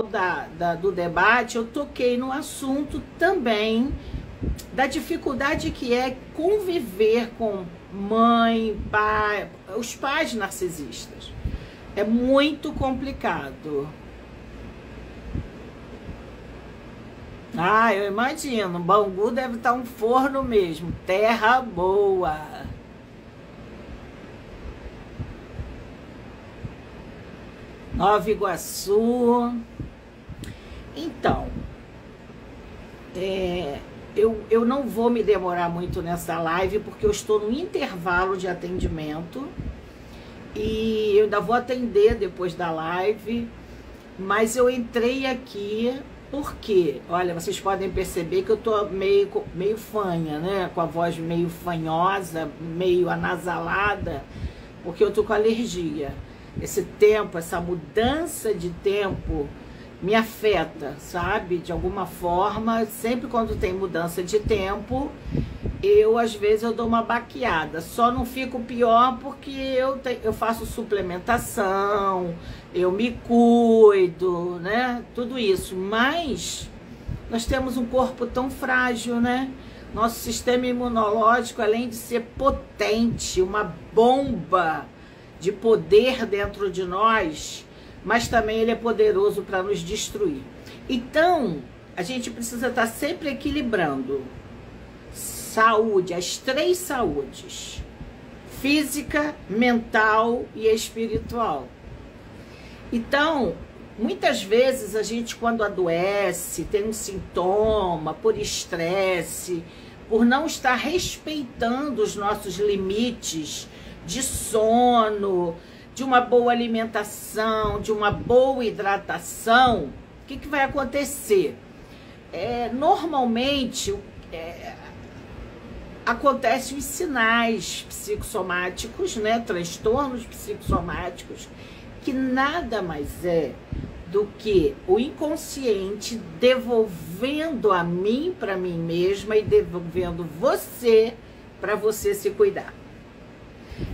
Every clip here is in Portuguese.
final do debate, eu toquei no assunto também da dificuldade que é conviver com mãe, pai, os pais narcisistas. É muito complicado. Ah, eu imagino, Bangu deve estar um forno mesmo, terra boa. Nova Iguaçu. Então, eu não vou me demorar muito nessa live, porque eu estou no intervalo de atendimento e eu ainda vou atender depois da live, mas eu entrei aqui porque, olha, vocês podem perceber que eu tô meio fanha, né? Com a voz meio fanhosa, meio anasalada, porque eu tô com alergia. Esse tempo, essa mudança de tempo me afeta, sabe? De alguma forma, sempre quando tem mudança de tempo, às vezes eu dou uma baqueada. Só não fico pior porque eu faço suplementação, eu me cuido, né? Tudo isso. Mas nós temos um corpo tão frágil, né? Nosso sistema imunológico, além de ser potente, uma bomba de poder dentro de nós, mas também ele é poderoso para nos destruir. Então, a gente precisa estar sempre equilibrando saúde, as 3 saúdes: física, mental e espiritual. Então, muitas vezes a gente, quando adoece, tem um sintoma por estresse, por não estar respeitando os nossos limites de sono, de uma boa alimentação, de uma boa hidratação, o que vai acontecer? Normalmente, acontecem os sinais psicossomáticos, né, transtornos psicossomáticos, que nada mais é do que o inconsciente devolvendo a mim para mim mesma e devolvendo você para você se cuidar.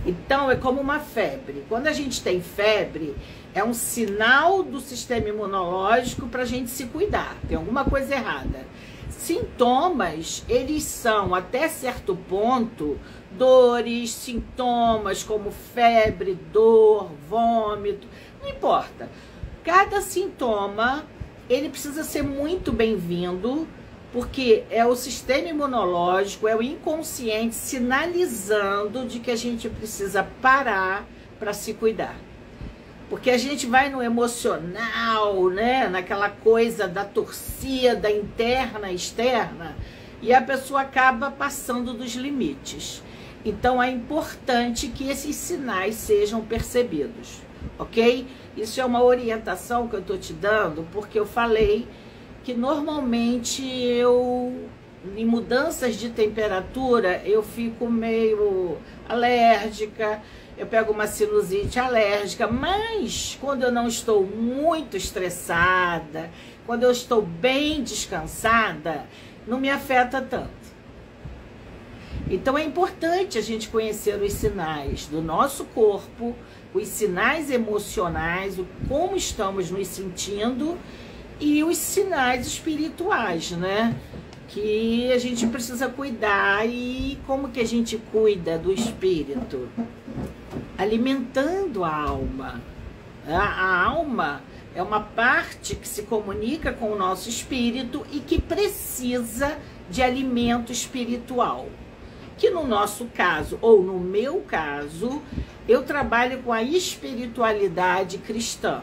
Então, é como uma febre. Quando a gente tem febre, é um sinal do sistema imunológico para a gente se cuidar. Tem alguma coisa errada. Sintomas, eles são, até certo ponto, dores, sintomas como febre, dor, vômito, não importa. Cada sintoma, ele precisa ser muito bem-vindo, porque é o sistema imunológico, é o inconsciente sinalizando de que a gente precisa parar para se cuidar. Porque a gente vai no emocional, né, naquela coisa da torcida interna e externa, e a pessoa acaba passando dos limites. Então é importante que esses sinais sejam percebidos, ok? Isso é uma orientação que eu estou te dando, porque eu falei que normalmente em mudanças de temperatura, eu fico meio alérgica, eu pego uma sinusite alérgica, mas quando eu não estou muito estressada, quando eu estou bem descansada, não me afeta tanto. Então é importante a gente conhecer os sinais do nosso corpo, os sinais emocionais, como estamos nos sentindo, e os sinais espirituais, né? Que a gente precisa cuidar. E como que a gente cuida do espírito? Alimentando a alma. A alma é uma parte que se comunica com o nosso espírito e que precisa de alimento espiritual. Que no nosso caso, ou no meu caso, eu trabalho com a espiritualidade cristã.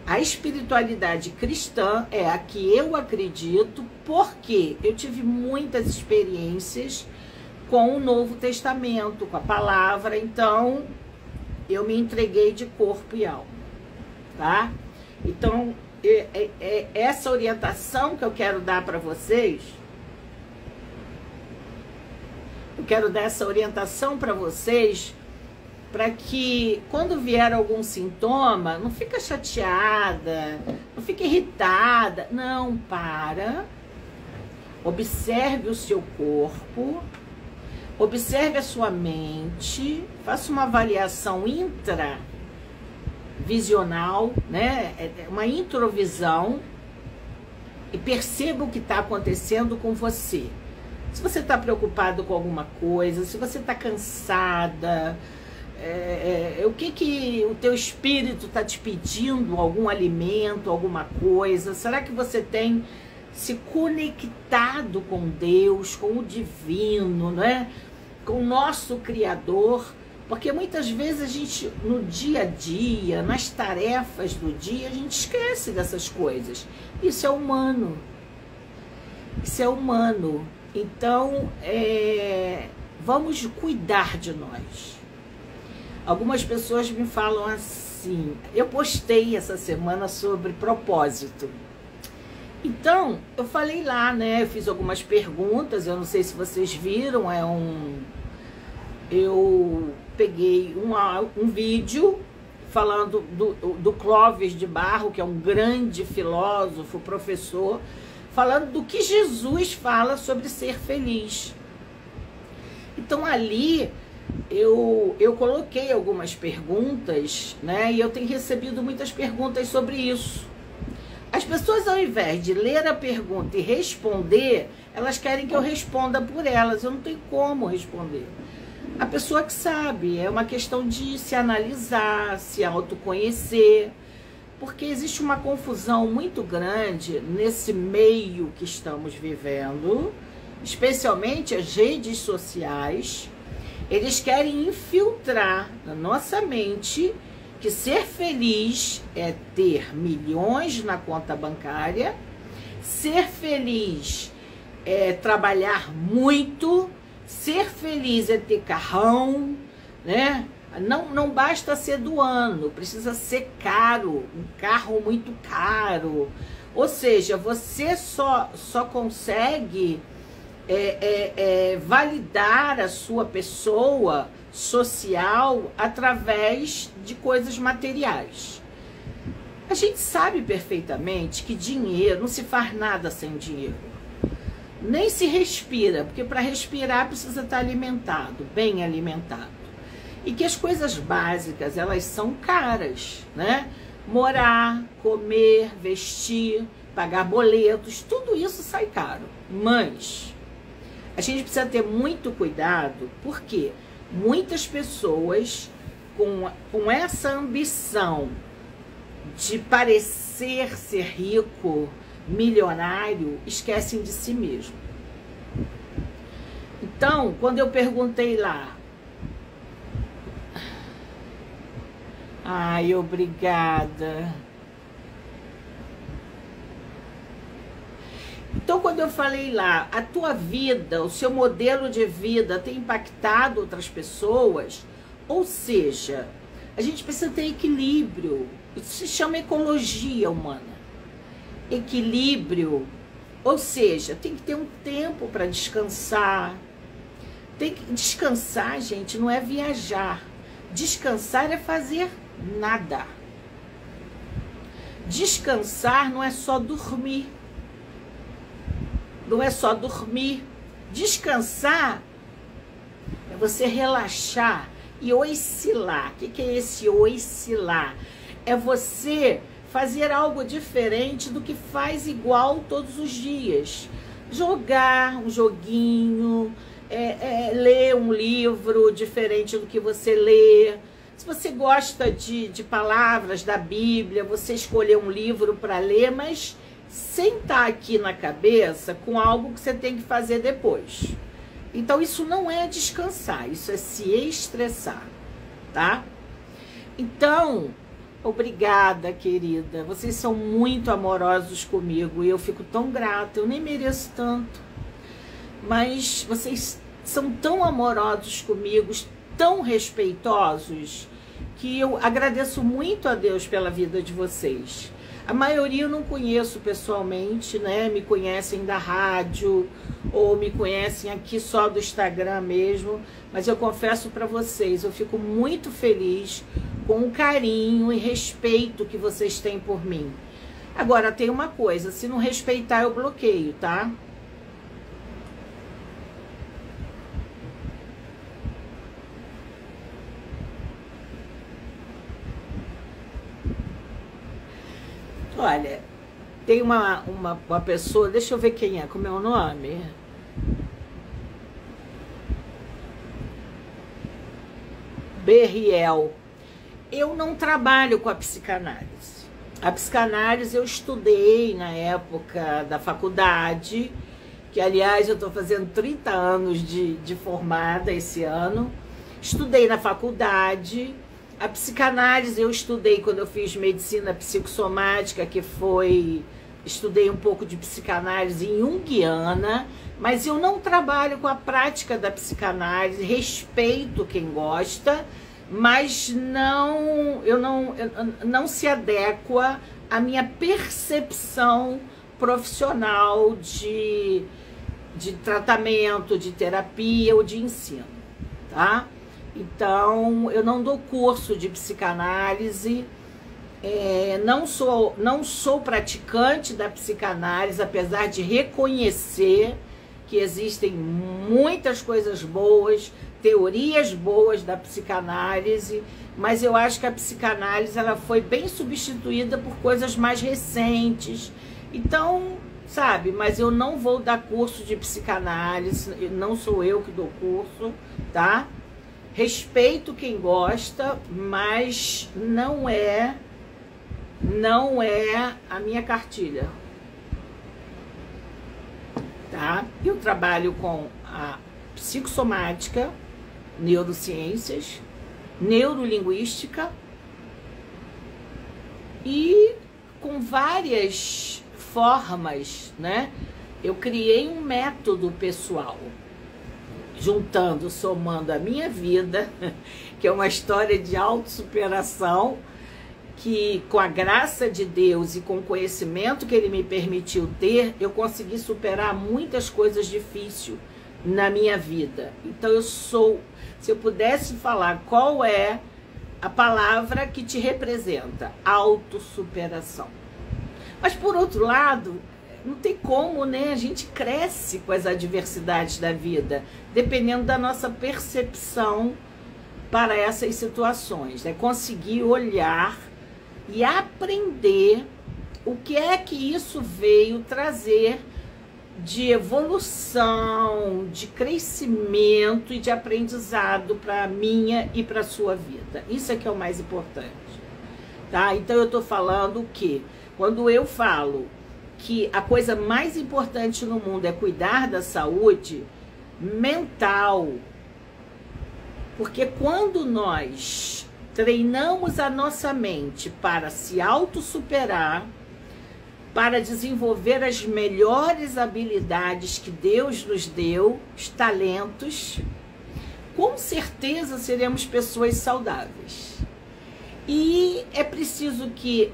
A espiritualidade cristã é a que eu acredito, porque eu tive muitas experiências com o Novo Testamento, com a palavra, então eu me entreguei de corpo e alma, tá? Então, essa orientação que eu quero dar para vocês, eu quero dar essa orientação para vocês, para que quando vier algum sintoma, não fica chateada, não fica irritada, não, observe o seu corpo, observe a sua mente, faça uma avaliação visional, né? É uma introvisão, e perceba o que está acontecendo com você. Se você está preocupado com alguma coisa, se você está cansada, o que o teu espírito está te pedindo, algum alimento, alguma coisa, será que você tem se conectado com Deus, com o divino, né? Com o nosso Criador? Porque muitas vezes a gente, no dia a dia, nas tarefas do dia, a gente esquece dessas coisas. Isso é humano. Isso é humano. Então, vamos cuidar de nós. Algumas pessoas me falam assim, eu postei essa semana sobre propósito. Então, eu falei lá, né? Eu fiz algumas perguntas, eu não sei se vocês viram, eu peguei um vídeo falando do Clóvis de Barro, que é um grande filósofo, professor, falando do que Jesus fala sobre ser feliz. Então ali eu coloquei algumas perguntas, né? E eu tenho recebido muitas perguntas sobre isso. As pessoas, ao invés de ler a pergunta e responder, elas querem que eu responda por elas. Eu não tenho como responder. A pessoa que sabe, é uma questão de se analisar, se autoconhecer, porque existe uma confusão muito grande nesse meio que estamos vivendo, especialmente as redes sociais. Eles querem infiltrar na nossa mente que ser feliz é ter milhões na conta bancária, ser feliz é trabalhar muito, ser feliz é ter carrão, né? Não basta ser do ano, precisa ser caro, um carro muito caro. Ou seja, você só consegue validar a sua pessoa social através de coisas materiais. A gente sabe perfeitamente que dinheiro, não se faz nada sem dinheiro. Nem se respira, porque para respirar precisa estar alimentado, bem alimentado. E que as coisas básicas, elas são caras, né? Morar, comer, vestir, pagar boletos, tudo isso sai caro. Mas a gente precisa ter muito cuidado, porque muitas pessoas com essa ambição de parecer ser rico, milionário, esquecem de si mesmo. Então, quando eu perguntei lá, ai, obrigada. Então, quando eu falei lá, a tua vida, o seu modelo de vida tem impactado outras pessoas, ou seja, a gente precisa ter equilíbrio. Isso se chama ecologia humana. Equilíbrio, ou seja, tem que ter um tempo para descansar. Tem que descansar, gente, não é viajar. Descansar é fazer nada. Descansar não é só dormir. Não é só dormir. Descansar é você relaxar e oscilar. O que é esse oscilar? É você fazer algo diferente do que faz igual todos os dias. Jogar um joguinho, ler um livro diferente do que você lê. Se você gosta de palavras da Bíblia, você escolher um livro para ler, mas sem estar aqui na cabeça com algo que você tem que fazer depois. Então isso não é descansar, isso é se estressar, tá? Então, obrigada, querida. Vocês são muito amorosos comigo e eu fico tão grata. Eu nem mereço tanto, mas vocês são tão amorosos comigo, tão respeitosos, que eu agradeço muito a Deus pela vida de vocês. A maioria eu não conheço pessoalmente, né? Me conhecem da rádio ou me conhecem aqui só do Instagram mesmo, mas eu confesso para vocês, eu fico muito feliz com o carinho e respeito que vocês têm por mim. Agora, tem uma coisa, se não respeitar eu bloqueio, tá? Olha, tem uma pessoa, deixa eu ver quem é, como é o nome? Berriel. Eu não trabalho com a psicanálise. A psicanálise eu estudei na época da faculdade, que aliás eu estou fazendo 30 anos de formada esse ano. Estudei na faculdade. A psicanálise eu estudei quando eu fiz medicina psicossomática, que foi... Estudei um pouco de psicanálise junguiana, mas eu não trabalho com a prática da psicanálise, respeito quem gosta, mas não se adequa à minha percepção profissional de tratamento, de terapia ou de ensino, tá? Então, eu não dou curso de psicanálise, não sou praticante da psicanálise, apesar de reconhecer que existem muitas coisas boas, teorias boas da psicanálise, mas eu acho que a psicanálise ela foi bem substituída por coisas mais recentes. Então, sabe, mas eu não vou dar curso de psicanálise, não sou eu que dou curso, tá? Respeito quem gosta, mas não é a minha cartilha, tá? Eu trabalho com a psicossomática, neurociências, neurolinguística e com várias formas, né? Eu criei um método pessoal, juntando, somando a minha vida, que é uma história de autossuperação, que com a graça de Deus e com o conhecimento que Ele me permitiu ter, eu consegui superar muitas coisas difíceis na minha vida. Então se eu pudesse falar qual é a palavra que te representa, autossuperação. Mas por outro lado, não tem como, né? A gente cresce com as adversidades da vida, dependendo da nossa percepção para essas situações, né? Conseguir olhar e aprender o que é que isso veio trazer de evolução, de crescimento e de aprendizado para a minha e para a sua vida. Isso é que é o mais importante, tá? Então eu estou falando que quando eu falo que a coisa mais importante no mundo é cuidar da saúde mental, porque quando nós treinamos a nossa mente para se autossuperar, para desenvolver as melhores habilidades que Deus nos deu, os talentos, com certeza seremos pessoas saudáveis. E é preciso que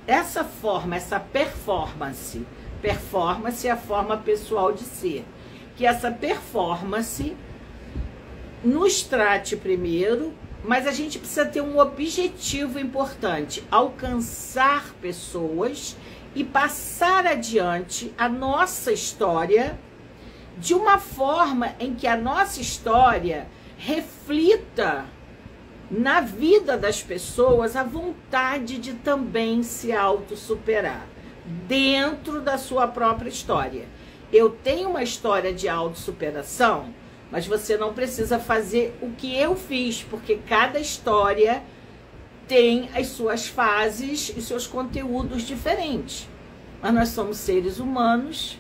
essa forma, essa performance é a forma pessoal de ser, que essa performance nos trate primeiro, mas a gente precisa ter um objetivo importante, alcançar pessoas e passar adiante a nossa história de uma forma em que a nossa história reflita na vida das pessoas a vontade de também se autossuperar dentro da sua própria história. Eu tenho uma história de autossuperação, mas você não precisa fazer o que eu fiz, porque cada história tem as suas fases e seus conteúdos diferentes. Mas nós somos seres humanos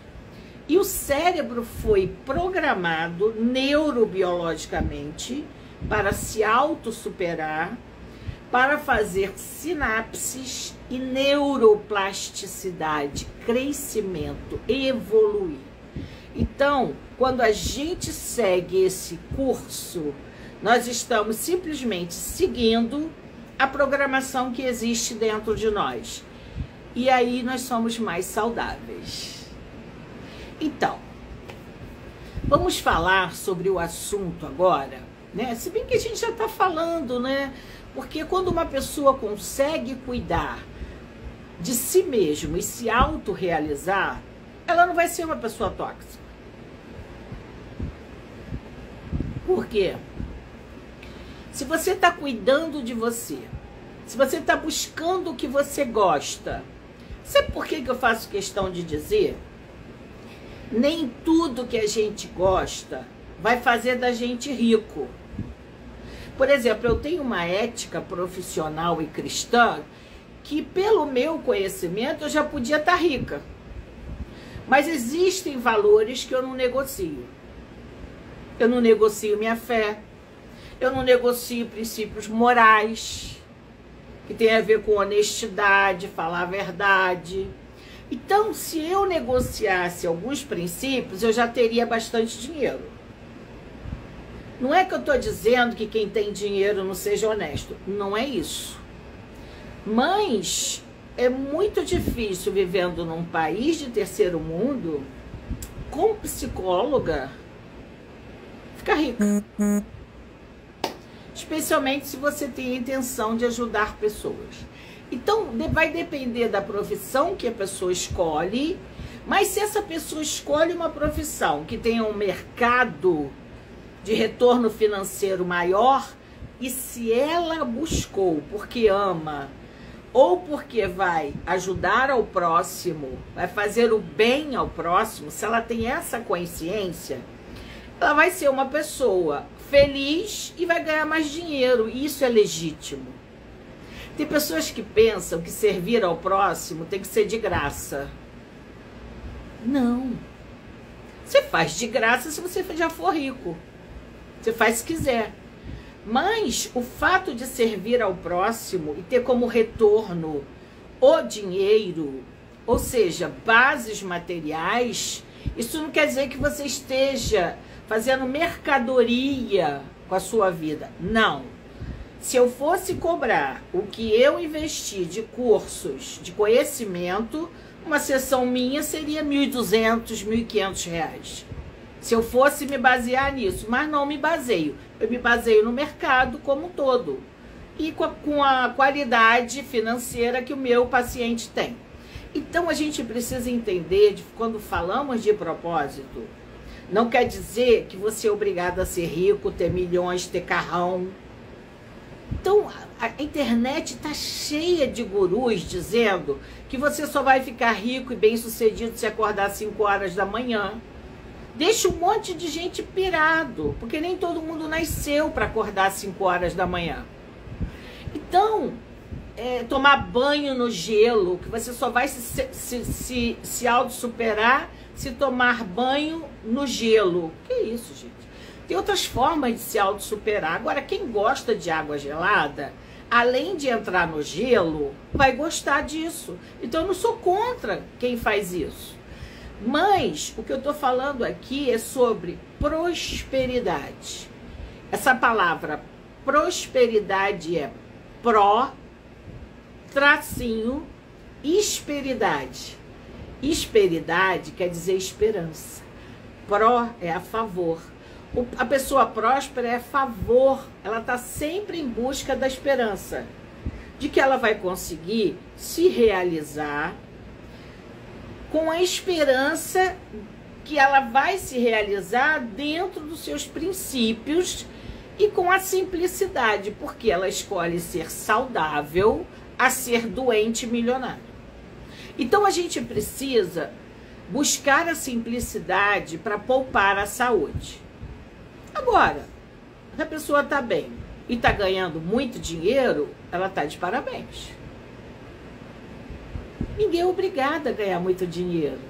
e o cérebro foi programado neurobiologicamente para se autossuperar, para fazer sinapses e neuroplasticidade, crescimento, evoluir. Então, quando a gente segue esse curso, nós estamos simplesmente seguindo a programação que existe dentro de nós. E aí nós somos mais saudáveis. Então, vamos falar sobre o assunto agora, né? Se bem que a gente já está falando, né? Porque quando uma pessoa consegue cuidar de si mesma e se autorrealizar, ela não vai ser uma pessoa tóxica. Por quê? Se você está cuidando de você, se você está buscando o que você gosta, Sabe por que eu faço questão de dizer? Nem tudo que a gente gosta vai fazer da gente rico. Por exemplo, eu tenho uma ética profissional e cristã que, pelo meu conhecimento, eu já podia estar rica. Mas existem valores que eu não negocio. Eu não negocio minha fé. Eu não negocio princípios morais, que tem a ver com honestidade, falar a verdade. Então, se eu negociasse alguns princípios, eu já teria bastante dinheiro. Não é que eu estou dizendo que quem tem dinheiro não seja honesto. Não é isso. Mas é muito difícil, vivendo num país de terceiro mundo, como psicóloga, ficar rica. Especialmente se você tem a intenção de ajudar pessoas. Então, vai depender da profissão que a pessoa escolhe, mas se essa pessoa escolhe uma profissão que tenha um mercado de retorno financeiro maior, e se ela buscou porque ama, ou porque vai ajudar ao próximo, vai fazer o bem ao próximo, se ela tem essa consciência, ela vai ser uma pessoa feliz e vai ganhar mais dinheiro, e isso é legítimo. Tem pessoas que pensam que servir ao próximo tem que ser de graça. Não. Você faz de graça se você já for rico. Você faz se quiser. Mas o fato de servir ao próximo e ter como retorno o dinheiro, ou seja, bases materiais, isso não quer dizer que você esteja fazendo mercadoria com a sua vida. Não. Se eu fosse cobrar o que eu investi de cursos, de conhecimento, uma sessão minha seria R$1.200, R$1.500. Se eu fosse me basear nisso, mas não me baseio. Eu me baseio no mercado como um todo e com a qualidade financeira que o meu paciente tem. Então, a gente precisa entender, quando falamos de propósito, não quer dizer que você é obrigado a ser rico, ter milhões, ter carrão. Então, a internet está cheia de gurus dizendo que você só vai ficar rico e bem-sucedido se acordar às 5 horas da manhã. Deixa um monte de gente pirado, porque nem todo mundo nasceu para acordar às 5 horas da manhã. Então, tomar banho no gelo, que você só vai se auto-superar se tomar banho no gelo. Que isso, gente? Tem outras formas de se auto-superar. Agora, quem gosta de água gelada, além de entrar no gelo, vai gostar disso. Então, eu não sou contra quem faz isso. Mas o que eu estou falando aqui é sobre prosperidade. Essa palavra prosperidade é prosperidade. Esperidade quer dizer esperança. Pró é a favor. A pessoa próspera é a favor. Ela está sempre em busca da esperança, de que ela vai conseguir se realizar, com a esperança que ela vai se realizar dentro dos seus princípios e com a simplicidade, porque ela escolhe ser saudável a ser doente e milionário. Então a gente precisa buscar a simplicidade para poupar a saúde. Agora, se a pessoa está bem e está ganhando muito dinheiro, ela está de parabéns. Ninguém é obrigado a ganhar muito dinheiro.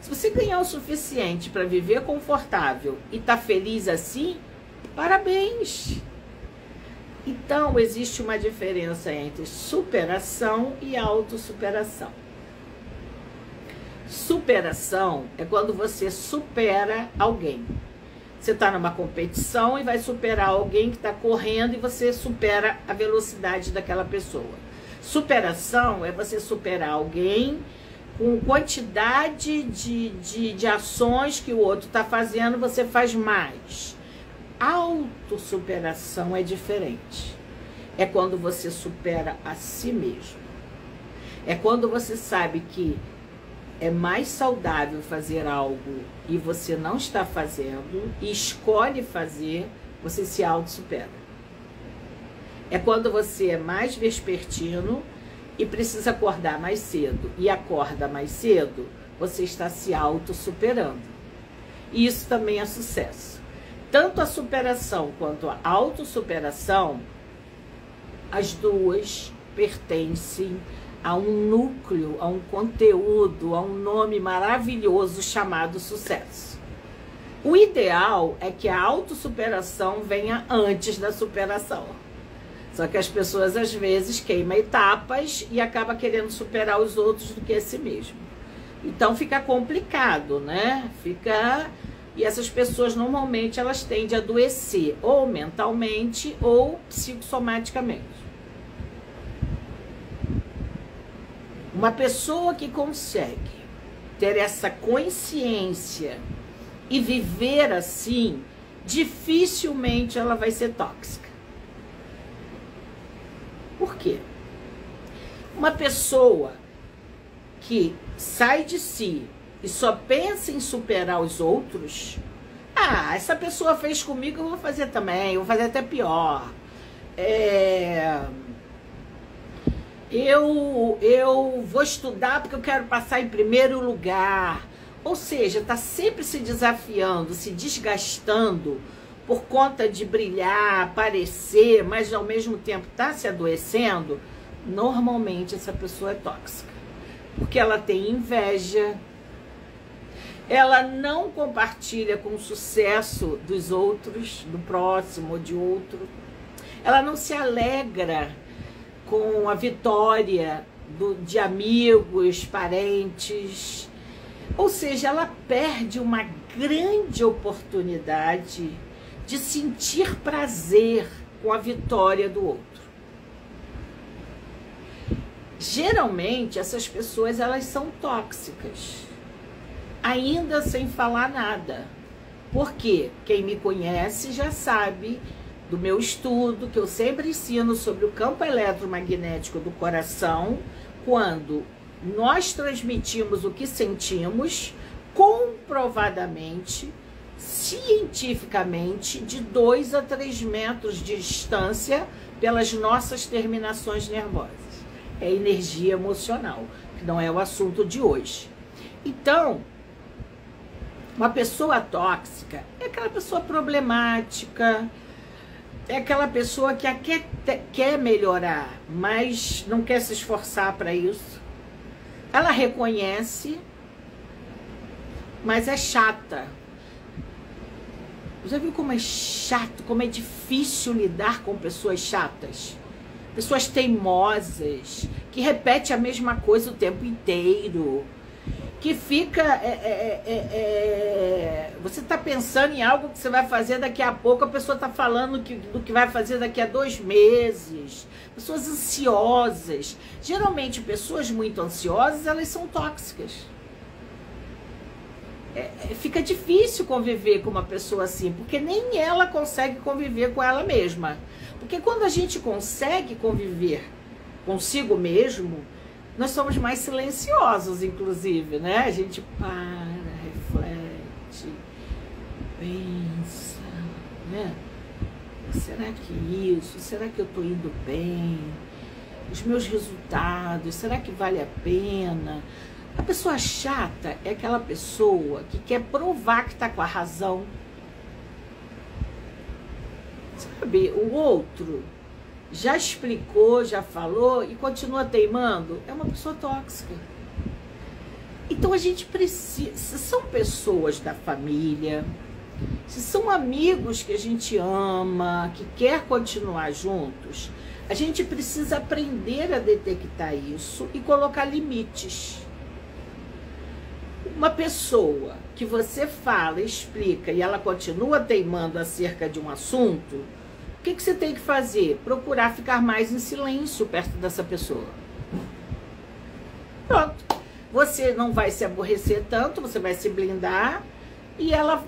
Se você ganhar o suficiente para viver confortável e tá feliz assim, parabéns. Então, existe uma diferença entre superação e autossuperação. Superação é quando você supera alguém. Você está numa competição e vai superar alguém que está correndo e você supera a velocidade daquela pessoa. Superação é você superar alguém com quantidade de ações que o outro está fazendo, você faz mais. Autossuperação é diferente. É quando você supera a si mesmo. É quando você sabe que é mais saudável fazer algo e você não está fazendo e escolhe fazer, você se autossupera. É quando você é mais vespertino e precisa acordar mais cedo e acorda mais cedo, você está se auto-superando. E isso também é sucesso. Tanto a superação quanto a autossuperação, as duas pertencem a um núcleo, a um conteúdo, a um nome maravilhoso chamado sucesso. O ideal é que a autossuperação venha antes da superação. Só que as pessoas às vezes queimam etapas e acabam querendo superar os outros do que a si mesmo. Então fica complicado, né? E essas pessoas normalmente elas tendem a adoecer ou mentalmente ou psicossomaticamente. Uma pessoa que consegue ter essa consciência e viver assim, dificilmente ela vai ser tóxica. Por quê? Uma pessoa que sai de si e só pensa em superar os outros, essa pessoa fez comigo, eu vou fazer também, eu vou fazer até pior. Eu vou estudar porque eu quero passar em primeiro lugar. Ou seja, está sempre se desafiando, se desgastando por conta de brilhar, aparecer, mas ao mesmo tempo está se adoecendo. Normalmente essa pessoa é tóxica, porque ela tem inveja, ela não compartilha com o sucesso dos outros, do próximo ou de outro, ela não se alegra com a vitória de amigos, parentes. Ou seja, ela perde uma grande oportunidade de sentir prazer com a vitória do outro. Geralmente, essas pessoas elas são tóxicas, ainda sem falar nada. Porque quem me conhece já sabe do meu estudo, que eu sempre ensino sobre o campo eletromagnético do coração, quando nós transmitimos o que sentimos, comprovadamente, cientificamente, de 2 a 3 metros de distância pelas nossas terminações nervosas. É energia emocional, que não é o assunto de hoje. Então, uma pessoa tóxica é aquela pessoa problemática, é aquela pessoa que quer melhorar, mas não quer se esforçar para isso. Ela reconhece, mas é chata. Já viu como é chato, como é difícil lidar com pessoas chatas? Pessoas teimosas, que repetem a mesma coisa o tempo inteiro, que fica... você está pensando em algo que você vai fazer daqui a pouco, a pessoa está falando do que vai fazer daqui a 2 meses. Pessoas ansiosas. Geralmente, pessoas muito ansiosas, elas são tóxicas. Fica difícil conviver com uma pessoa assim, porque nem ela consegue conviver com ela mesma. Porque quando a gente consegue conviver consigo mesmo, nós somos mais silenciosos, inclusive, né? A gente para, reflete, pensa, né? Será que isso? Será que eu estou indo bem? Os meus resultados, será que vale a pena? A pessoa chata é aquela pessoa que quer provar que está com a razão. Sabe, o outro já explicou, já falou e continua teimando, é uma pessoa tóxica. Então a gente precisa, se são pessoas da família, se são amigos que a gente ama, que quer continuar juntos, a gente precisa aprender a detectar isso e colocar limites. Uma pessoa que você fala, explica e ela continua teimando acerca de um assunto, o que você tem que fazer? Procurar ficar mais em silêncio perto dessa pessoa. Pronto. Você não vai se aborrecer tanto, você vai se blindar e ela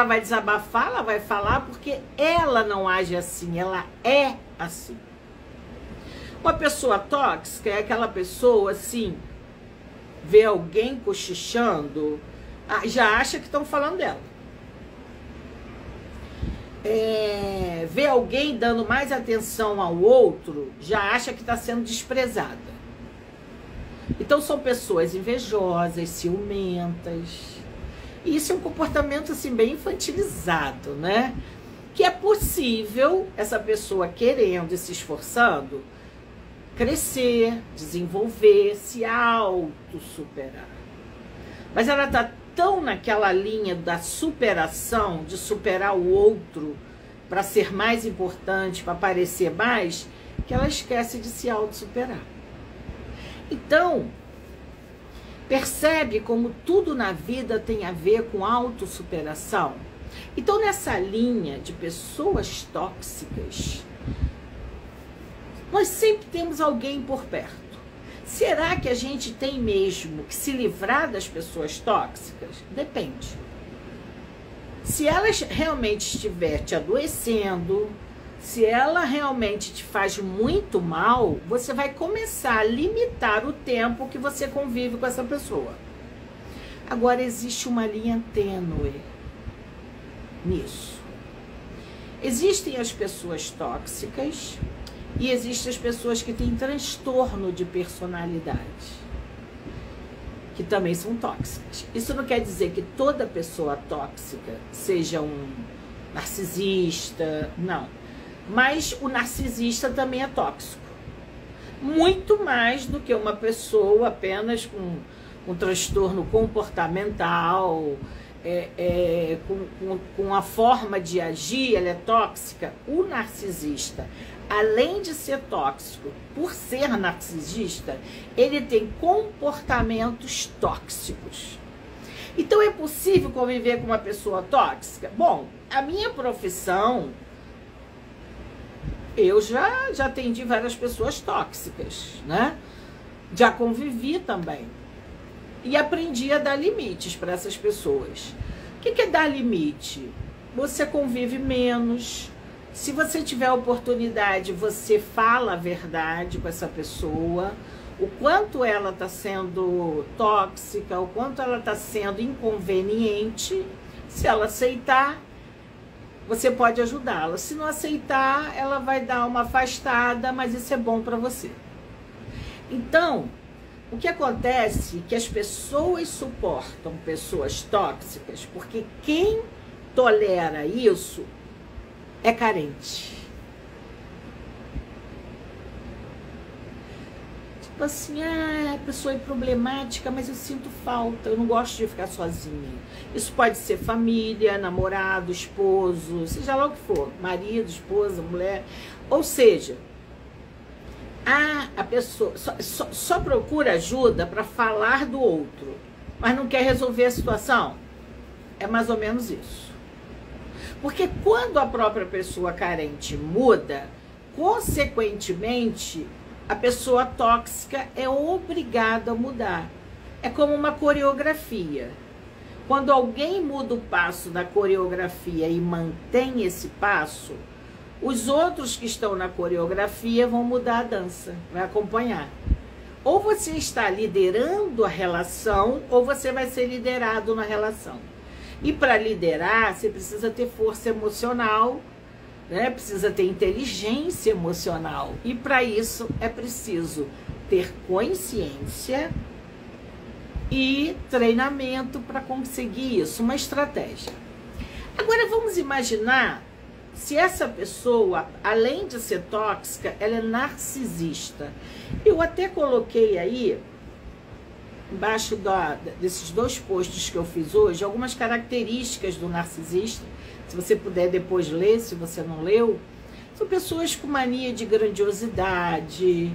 vai desabafar, ela vai falar porque ela não age assim, ela é assim. Uma pessoa tóxica é aquela pessoa assim, vê alguém cochichando, já acha que estão falando dela. Vê alguém dando mais atenção ao outro, já acha que está sendo desprezada. Então são pessoas invejosas, ciumentas. E isso é um comportamento assim bem infantilizado, né? Que é possível essa pessoa querendo e se esforçando crescer, desenvolver, se auto-superar. Mas ela está tão naquela linha da superação, de superar o outro para ser mais importante, para parecer mais, que ela esquece de se auto-superar. Então, percebe como tudo na vida tem a ver com autossuperação? Então, nessa linha de pessoas tóxicas, nós sempre temos alguém por perto. Será que a gente tem mesmo que se livrar das pessoas tóxicas? Depende. Se elas realmente estiver te adoecendo, se ela realmente te faz muito mal, você vai começar a limitar o tempo que você convive com essa pessoa. Agora, existe uma linha tênue nisso. Existem as pessoas tóxicas e existem as pessoas que têm transtorno de personalidade, que também são tóxicas. Isso não quer dizer que toda pessoa tóxica seja um narcisista, não. Mas o narcisista também é tóxico. Muito mais do que uma pessoa apenas com um transtorno comportamental, com a forma de agir, ela é tóxica. O narcisista, além de ser tóxico, por ser narcisista, ele tem comportamentos tóxicos. Então é possível conviver com uma pessoa tóxica? Bom, a minha profissão, eu já atendi várias pessoas tóxicas, né? Já convivi também. E aprendi a dar limites para essas pessoas. O que é dar limite? Você convive menos. Se você tiver a oportunidade, você fala a verdade com essa pessoa. O quanto ela está sendo tóxica, o quanto ela está sendo inconveniente. Se ela aceitar, você pode ajudá-la. Se não aceitar, ela vai dar uma afastada, mas isso é bom para você. Então, o que acontece é que as pessoas suportam pessoas tóxicas porque quem tolera isso é carente. Tipo assim, a pessoa é problemática, mas eu sinto falta, eu não gosto de ficar sozinha. Isso pode ser família, namorado, esposo, seja lá o que for, marido, esposa, mulher. Ou seja, a pessoa só procura ajuda para falar do outro, mas não quer resolver a situação. É mais ou menos isso. Porque quando a própria pessoa carente muda, consequentemente, a pessoa tóxica é obrigada a mudar. É como uma coreografia. Quando alguém muda o passo da coreografia e mantém esse passo, os outros que estão na coreografia vão mudar a dança, vai acompanhar. Ou você está liderando a relação, ou você vai ser liderado na relação. E para liderar, você precisa ter força emocional, né? Precisa ter inteligência emocional. E para isso é preciso ter consciência e treinamento para conseguir isso, uma estratégia. Agora vamos imaginar se essa pessoa, além de ser tóxica, ela é narcisista. Eu até coloquei aí, embaixo desses dois posts que eu fiz hoje, algumas características do narcisista. Se você puder depois ler, se você não leu. São pessoas com mania de grandiosidade,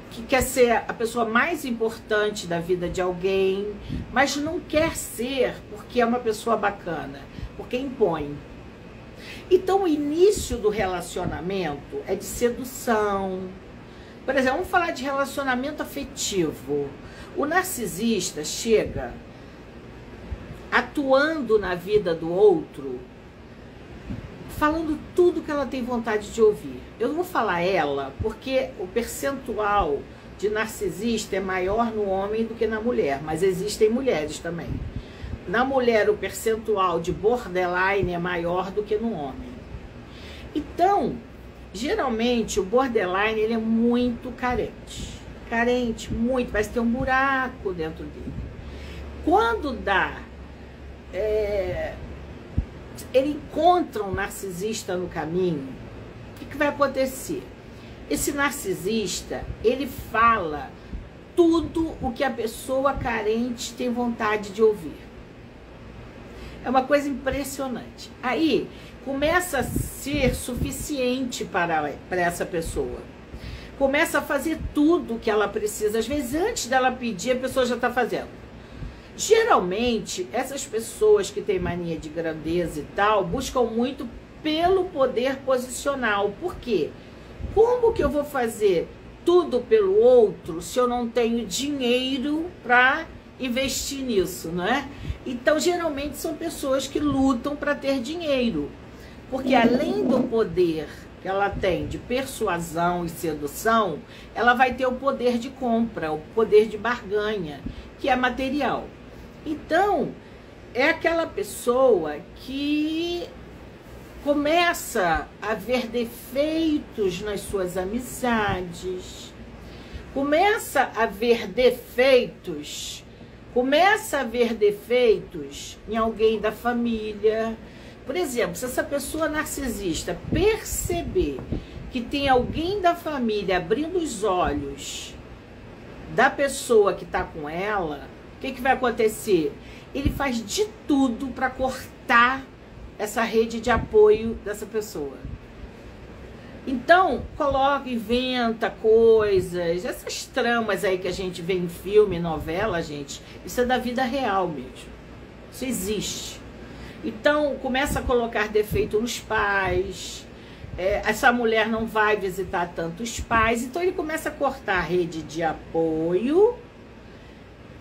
que quer ser a pessoa mais importante da vida de alguém, mas não quer ser porque é uma pessoa bacana, porque impõe. Então o início do relacionamento é de sedução. Por exemplo, vamos falar de relacionamento afetivo. O narcisista chega atuando na vida do outro, falando tudo que ela tem vontade de ouvir. Eu não vou falar ela, porque o percentual de narcisista é maior no homem do que na mulher, mas existem mulheres também. Na mulher, o percentual de borderline é maior do que no homem. Então, geralmente, o borderline ele é muito carente. carente, muito, parece ter um buraco dentro dele. Quando ele encontra um narcisista no caminho, o que vai acontecer? Esse narcisista, ele fala tudo o que a pessoa carente tem vontade de ouvir. É uma coisa impressionante. Aí começa a ser suficiente para essa pessoa. Começa a fazer tudo o que ela precisa. Às vezes, antes dela pedir, a pessoa já está fazendo. Geralmente, essas pessoas que têm mania de grandeza e tal, buscam muito pelo poder posicional. Por quê? Como que eu vou fazer tudo pelo outro se eu não tenho dinheiro para investir nisso, não é? Então, geralmente, são pessoas que lutam para ter dinheiro. Porque além do poder que ela tem de persuasão e sedução, ela vai ter o poder de compra, o poder de barganha, que é material. Então, é aquela pessoa que começa a ver defeitos nas suas amizades, começa a ver defeitos em alguém da família. Por exemplo, se essa pessoa narcisista perceber que tem alguém da família abrindo os olhos da pessoa que está com ela, o que vai acontecer? Ele faz de tudo para cortar essa rede de apoio dessa pessoa. Então, coloca, inventa coisas, essas tramas aí que a gente vê em filme, novela, gente, isso é da vida real mesmo. Isso existe. Então, começa a colocar defeito nos pais, essa mulher não vai visitar tanto os pais, então ele começa a cortar a rede de apoio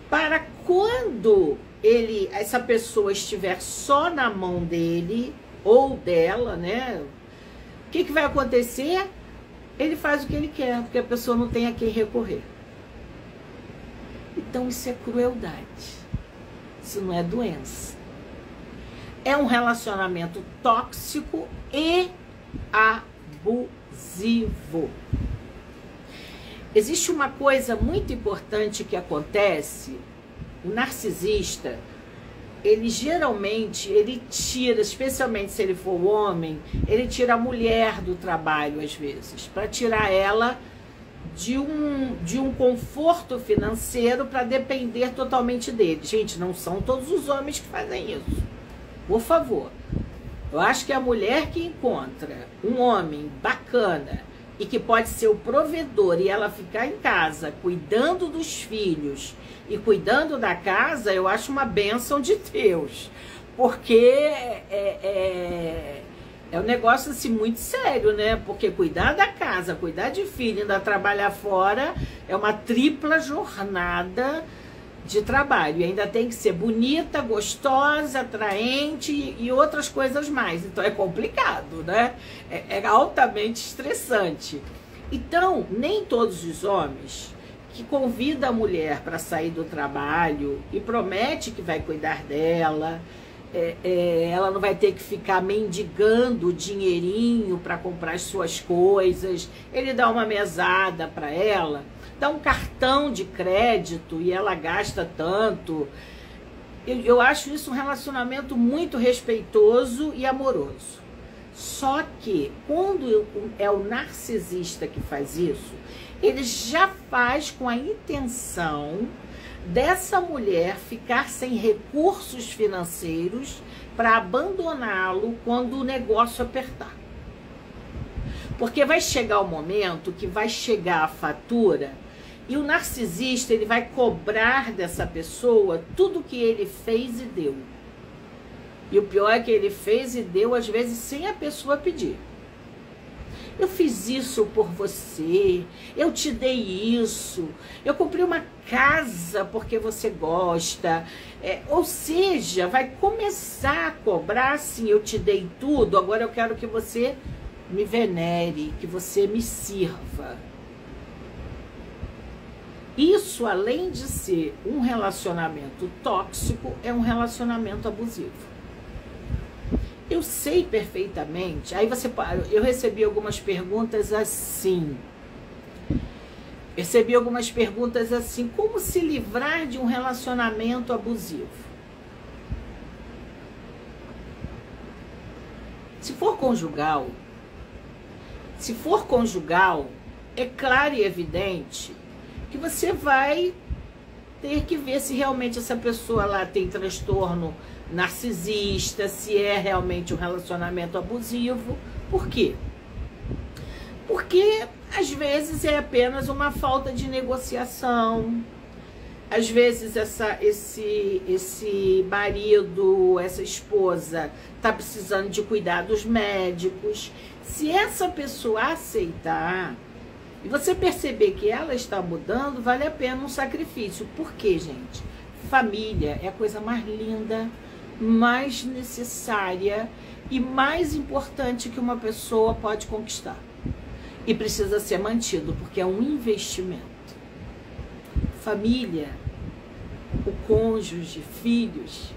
para quando essa pessoa estiver só na mão dele ou dela, né? O que vai acontecer? Ele faz o que ele quer, porque a pessoa não tem a quem recorrer. Então isso é crueldade, isso não é doença. É um relacionamento tóxico e abusivo. Existe uma coisa muito importante que acontece. O narcisista, ele geralmente, ele tira, especialmente se ele for homem, ele tira a mulher do trabalho às vezes, para tirar ela de um conforto financeiro para depender totalmente dele. Gente, não são todos os homens que fazem isso. Por favor. Eu acho que a mulher que encontra um homem bacana e que pode ser o provedor e ela ficar em casa cuidando dos filhos e cuidando da casa, eu acho uma bênção de Deus. Porque é um negócio assim muito sério, né? Porque cuidar da casa, cuidar de filho, ainda trabalhar fora, é uma tripla jornada de trabalho. E ainda tem que ser bonita, gostosa, atraente e outras coisas mais. Então é complicado, né? É altamente estressante. Então, nem todos os homens que convidam a mulher para sair do trabalho e promete que vai cuidar dela, ela não vai ter que ficar mendigando dinheirinho para comprar as suas coisas, ele dá uma mesada para ela, dá um cartão de crédito e ela gasta tanto. Eu acho isso um relacionamento muito respeitoso e amoroso. Só que quando é o narcisista que faz isso, ele já faz com a intenção dessa mulher ficar sem recursos financeiros para abandoná-lo quando o negócio apertar. Porque vai chegar o momento que vai chegar a fatura e o narcisista, ele vai cobrar dessa pessoa tudo que ele fez e deu. E o pior é que ele fez e deu, às vezes, sem a pessoa pedir. Eu fiz isso por você, eu te dei isso, eu comprei uma casa porque você gosta. Ou seja, vai começar a cobrar assim, eu te dei tudo, agora eu quero que você me venere, que você me sirva. Isso, além de ser um relacionamento tóxico, é um relacionamento abusivo. Eu sei perfeitamente. Aí eu recebi algumas perguntas assim. Recebi algumas perguntas assim: como se livrar de um relacionamento abusivo? Se for conjugal, é claro e evidente que você vai ter que ver se realmente essa pessoa lá tem transtorno narcisista, se é realmente um relacionamento abusivo. Por quê? Porque às vezes é apenas uma falta de negociação. Às vezes esse marido, essa esposa está precisando de cuidados médicos. Se essa pessoa aceitar e você perceber que ela está mudando, vale a pena um sacrifício. Por quê, gente? Família é a coisa mais linda, mais necessária e mais importante que uma pessoa pode conquistar. E precisa ser mantido, porque é um investimento. Família, o cônjuge, filhos,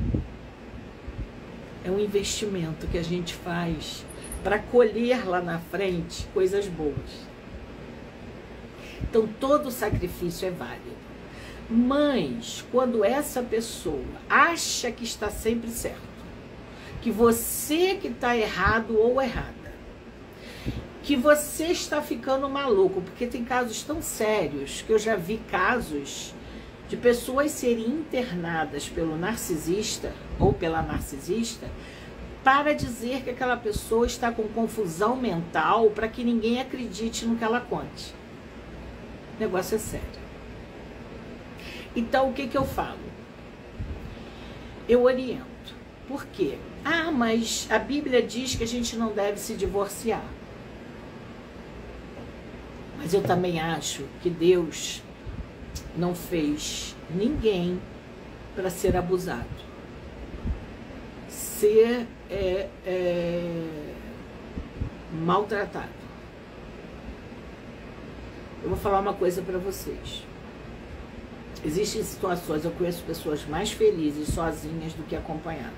é um investimento que a gente faz para colher lá na frente coisas boas. Então, todo sacrifício é válido. Mas, quando essa pessoa acha que está sempre certo, que você que está errado ou errada, que você está ficando maluco, porque tem casos tão sérios, que eu já vi casos de pessoas serem internadas pelo narcisista ou pela narcisista para dizer que aquela pessoa está com confusão mental para que ninguém acredite no que ela conte. O negócio é sério. Então, o que eu falo? Eu oriento. Por quê? Ah, mas a Bíblia diz que a gente não deve se divorciar. Mas eu também acho que Deus não fez ninguém para ser abusado. Ser maltratado. Eu vou falar uma coisa para vocês. Existem situações, eu conheço pessoas mais felizes sozinhas do que acompanhadas.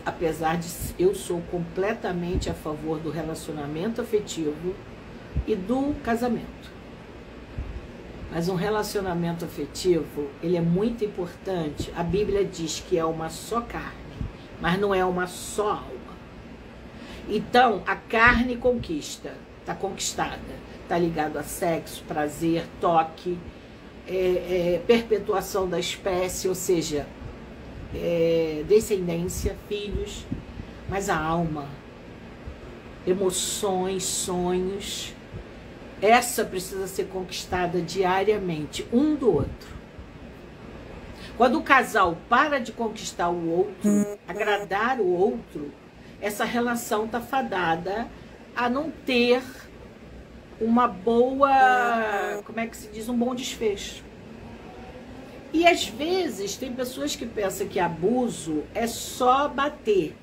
Apesar de eu sou completamente a favor do relacionamento afetivo e do casamento. Mas um relacionamento afetivo, ele é muito importante. A Bíblia diz que é uma só carne, mas não é uma só alma. Então, a carne conquista, está conquistada, está ligado a sexo, prazer, toque, perpetuação da espécie, ou seja, descendência, filhos, mas a alma, emoções, sonhos, essa precisa ser conquistada diariamente, um do outro. Quando o casal para de conquistar o outro, agradar o outro, essa relação está fadada a não ter uma boa, como é que se diz, um bom desfecho. E às vezes tem pessoas que pensam que abuso é só bater.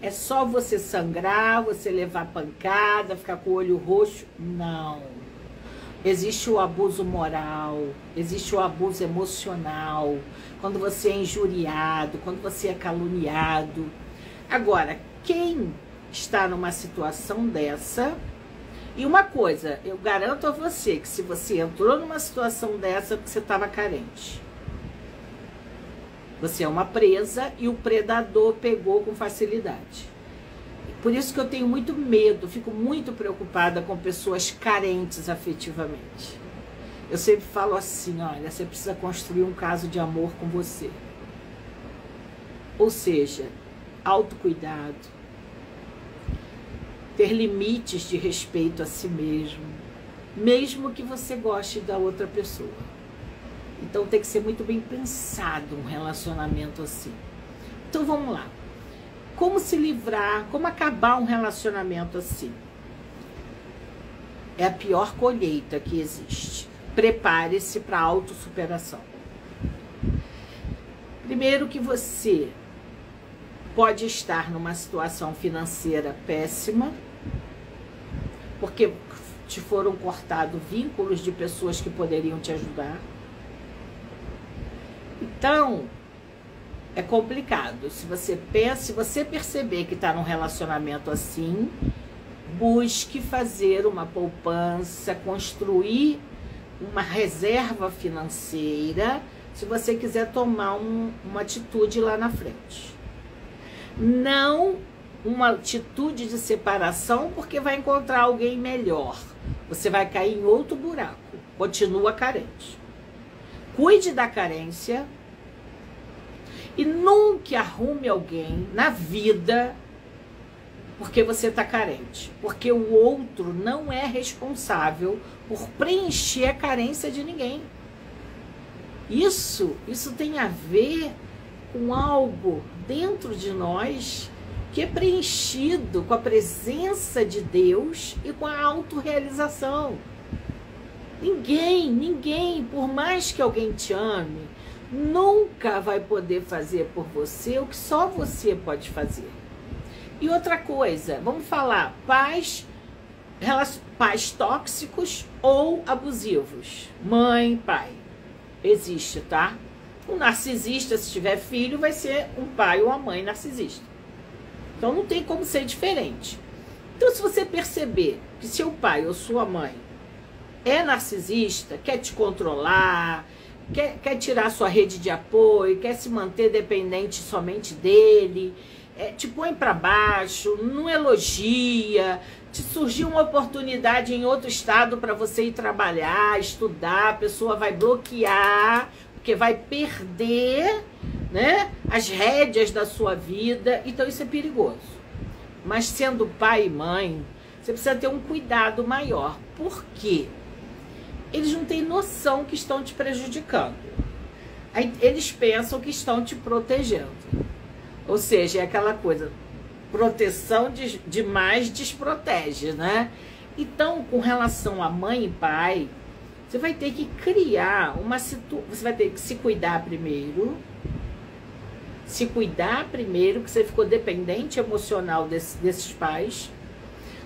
É só você sangrar, você levar pancada, ficar com o olho roxo. Não. Existe o abuso moral, existe o abuso emocional, quando você é injuriado, quando você é caluniado. Agora, quem está numa situação dessa... E uma coisa, eu garanto a você que se você entrou numa situação dessa, é porque você estava carente. Você é uma presa e o predador pegou com facilidade. Por isso que eu tenho muito medo, fico muito preocupada com pessoas carentes afetivamente. Eu sempre falo assim, olha, você precisa construir um caso de amor com você. Ou seja, autocuidado, ter limites de respeito a si mesmo, mesmo que você goste da outra pessoa. Então tem que ser muito bem pensado um relacionamento assim. Então vamos lá. Como se livrar, como acabar um relacionamento assim? É a pior colheita que existe. Prepare-se para a autossuperação. Primeiro que você pode estar numa situação financeira péssima, porque te foram cortados vínculos de pessoas que poderiam te ajudar. Então, é complicado. Se você perceber que está num relacionamento assim, busque fazer uma poupança, construir uma reserva financeira, se você quiser tomar uma atitude lá na frente. Não uma atitude de separação, porque vai encontrar alguém melhor. Você vai cair em outro buraco. Continua carente. Cuide da carência e nunca arrume alguém na vida porque você está carente. Porque o outro não é responsável por preencher a carência de ninguém. Isso tem a ver com algo dentro de nós que é preenchido com a presença de Deus e com a autorrealização. Ninguém, por mais que alguém te ame, nunca vai poder fazer por você o que só você pode fazer. E outra coisa, vamos falar, pais tóxicos ou abusivos. Mãe, pai. Existe, tá? O narcisista, se tiver filho, vai ser um pai ou uma mãe narcisista. Então não tem como ser diferente. Então, se você perceber que seu pai ou sua mãe é narcisista, quer te controlar, quer tirar sua rede de apoio, quer se manter dependente somente dele, te põe para baixo, não elogia, te surgiu uma oportunidade em outro estado para você ir trabalhar, estudar, a pessoa vai bloquear, porque vai perder, né, as rédeas da sua vida. Então isso é perigoso. Mas sendo pai e mãe, você precisa ter um cuidado maior. Por quê? Eles não têm noção que estão te prejudicando. Eles pensam que estão te protegendo. Ou seja, é aquela coisa, proteção demais desprotege, né? Então, com relação a mãe e pai, você vai ter que criar uma situação, você vai ter que se cuidar primeiro, que você ficou dependente emocional desses pais.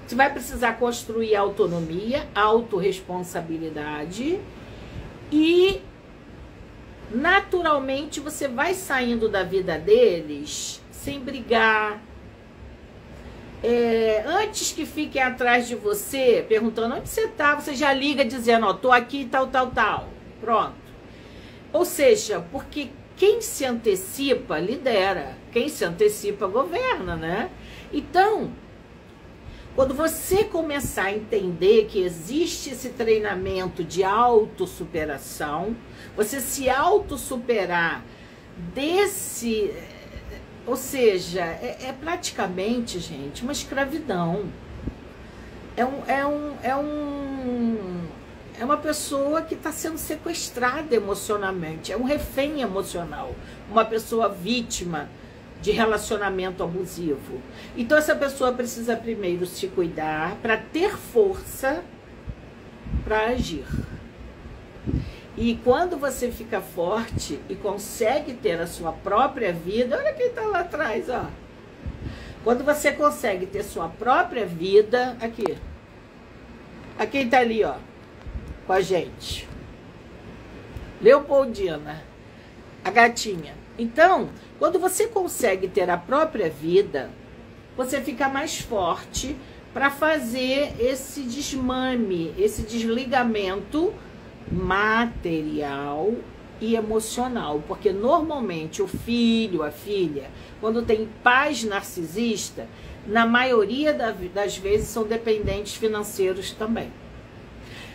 Você vai precisar construir autonomia, autorresponsabilidade e naturalmente você vai saindo da vida deles sem brigar. Antes que fiquem atrás de você perguntando onde você tá, você já liga dizendo, ó, tô aqui, tal. Pronto. Ou seja, porque quem se antecipa lidera, quem se antecipa governa, né? Então, quando você começar a entender que existe esse treinamento de autossuperação, você se autossuperar desse... Ou seja, é praticamente, gente, uma escravidão. É uma pessoa que está sendo sequestrada emocionalmente, é um refém emocional, uma pessoa vítima de relacionamento abusivo. Então essa pessoa precisa primeiro se cuidar para ter força para agir. E quando você fica forte e consegue ter a sua própria vida, olha quem está lá atrás, ó. Quando você consegue ter sua própria vida, aqui. A quem está ali, ó, com a gente. Leopoldina, a gatinha. Então, quando você consegue ter a própria vida, você fica mais forte para fazer esse desmame, esse desligamento material e emocional, porque normalmente o filho, a filha, quando tem pais narcisistas, na maioria das vezes são dependentes financeiros também.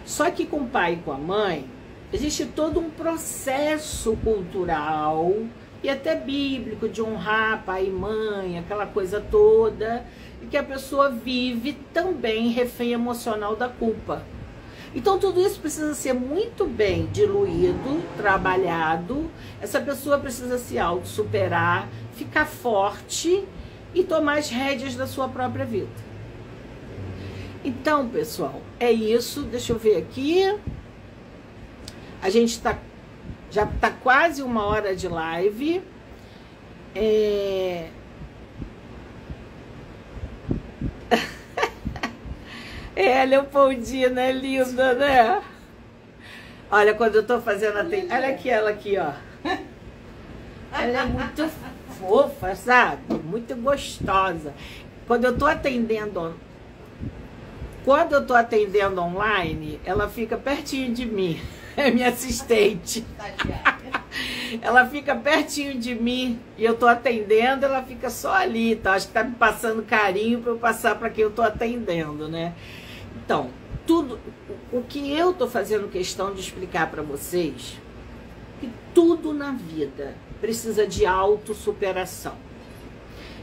Só que com o pai e com a mãe, existe todo um processo cultural e até bíblico de honrar pai e mãe, aquela coisa toda, e que a pessoa vive também refém emocional da culpa. Então tudo isso precisa ser muito bem diluído, trabalhado. Essa pessoa precisa se autossuperar, ficar forte e tomar as rédeas da sua própria vida. Então, pessoal, é isso. Deixa eu ver aqui. A gente já está quase 1 hora de live. Leopoldina é linda, né? Olha, quando eu tô fazendo olha aqui, ela aqui, ó. Ela é muito fofa, sabe? Muito gostosa. Quando eu tô atendendo Quando eu tô atendendo online, ela fica pertinho de mim. É minha assistente. Ela fica pertinho de mim e eu tô atendendo, ela fica só ali, tá? Acho que tá me passando carinho para eu passar para quem eu tô atendendo, né? Então, tudo o que eu tô fazendo questão de explicar para vocês, que tudo na vida precisa de autossuperação.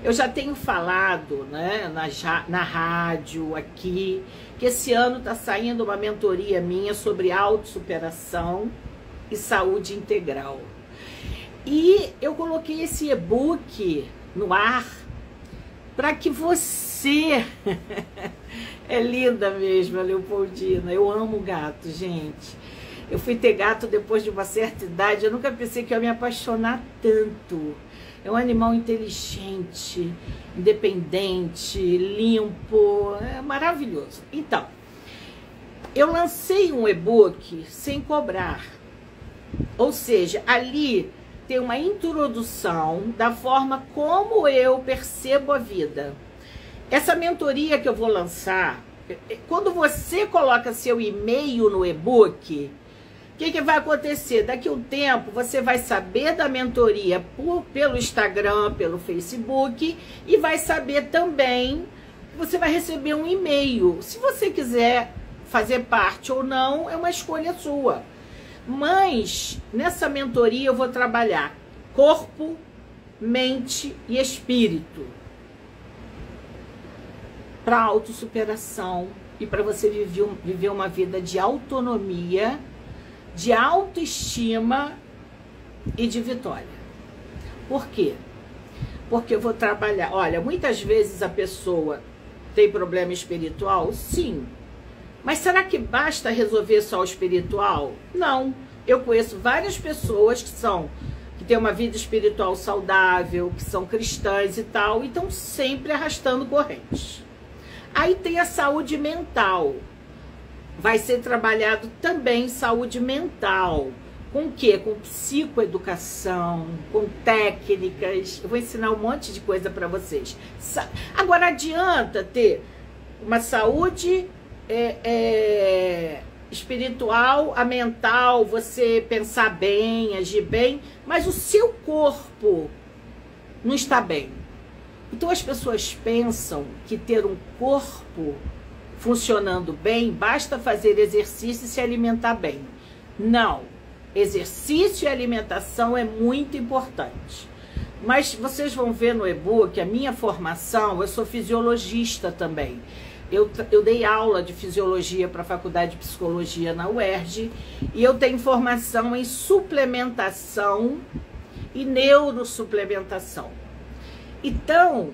Eu já tenho falado, né, na rádio, aqui, que esse ano está saindo uma mentoria minha sobre autossuperação e saúde integral. E eu coloquei esse e-book no ar para que você... É linda mesmo a Leopoldina, eu amo gato, gente. Eu fui ter gato depois de uma certa idade, eu nunca pensei que eu ia me apaixonar tanto. É um animal inteligente, independente, limpo, é maravilhoso. Então, eu lancei um e-book sem cobrar. Ou seja, ali tem uma introdução da forma como eu percebo a vida. Essa mentoria que eu vou lançar, quando você coloca seu e-mail no e-book, o que vai acontecer? Daqui a um tempo você vai saber da mentoria pelo Instagram, pelo Facebook, e vai saber também que você vai receber um e-mail. Se você quiser fazer parte ou não, é uma escolha sua. Mas nessa mentoria eu vou trabalhar corpo, mente e espírito para autossuperação e para você viver uma vida de autonomia, de autoestima e de vitória. Por quê? Porque eu vou trabalhar... Olha, muitas vezes a pessoa tem problema espiritual? Sim. Mas será que basta resolver só o espiritual? Não. Eu conheço várias pessoas que têm uma vida espiritual saudável, que são cristãs e tal, e estão sempre arrastando correntes. Aí tem a saúde mental. Vai ser trabalhado também saúde mental. Com o quê? Com psicoeducação, com técnicas. Eu vou ensinar um monte de coisa para vocês. Agora, adianta ter uma saúde espiritual, a mental, você pensar bem, agir bem, mas o seu corpo não está bem. Então as pessoas pensam que ter um corpo funcionando bem, basta fazer exercício e se alimentar bem. Não. Exercício e alimentação é muito importante. Mas vocês vão ver no e-book, a minha formação, eu sou fisiologista também. Eu dei aula de fisiologia para a Faculdade de Psicologia na UERJ e eu tenho formação em suplementação e neurosuplementação. Então,